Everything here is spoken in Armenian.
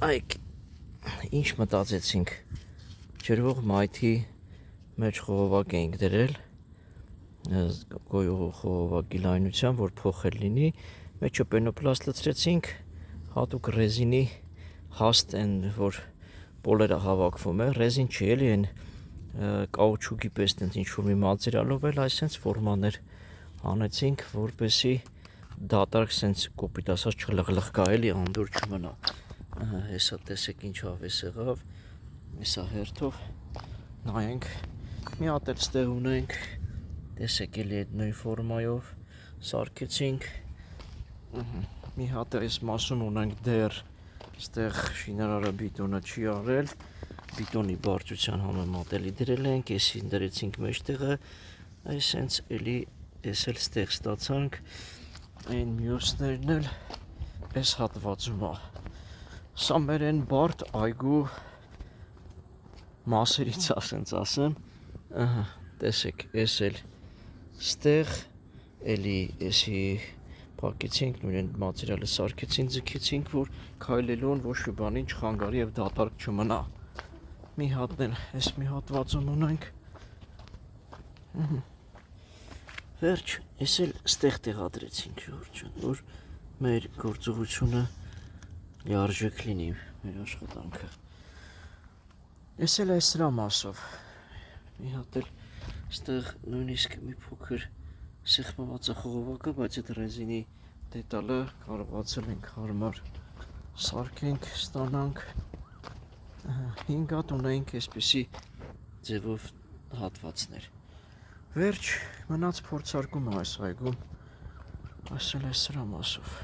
Այք ինչ մտածեցինք, ջրվող մայթի մեջ խողովակ էինք դրել, գոյող խողովակի լայնության, որ փոխել լինի, մեջը պենոպլաստ լցրեցինք, հատուկ ռեզինի հաստ են, որ պոլերը հավաքվում է, ռեզին չի էլի են կաուչուկի պես ինչ-որ մի մատերիալով էլ այսենց ֆորմաներ անեցինք, որպեսի դատարկ սենց կոպիտ ասած չլղլղկա էլի անդուր չմնա, հեսա տեսեք ինչ հավես եղավ, հեսա հերթով նայենք, մի հատ էլ ստեղ ունենք, տեսեք էլի այդ նույն ֆորմայով սարքեցինք, մի հատ այս մասում ունենք դեռ ստեղ շինարարը բիտոնը չի արել, բիտոնի բարձրության համեմատ էլի դրել ենք, էսին դրեցինք մեջտեղը, այսենց էլի էս էլ ստեղ ստացանք, այն մյուսներն էլ այս հատվածում է, սա մեր են բարդ այգու մասերից ասենց ասեմ, տեսեք, էս էլ ստեղ էլի էսի փակեցինք, նույն մատերիալը սարքեցինք, ձգեցինք, որ քայլելուն ոչ մի բանի չխանգարի եւ դատարկ չմնա։ Մի հատն էլ էս մի հատվածում ունենք։ Վերջ, էս էլ ստեղ տեղադրեցինք, Ժորժ, որ մեր գործողությունը լիարժեք լինի, մեր աշխատանքը։ Էս էլ այս սրա մասով։ Մի հատ էլ ստեղ նույնիսկ մի փոքր սեղմված է խողովակը, բայց այդ ռեզինի դետալը կարողացել ենք հարմար սարքենք, ստանանք, 5 հատ ունենք այսպիսի ձևով հատվածներ։ Վերջ, մնաց փորձարկումը այս այգում, ասել այս սրա մասով։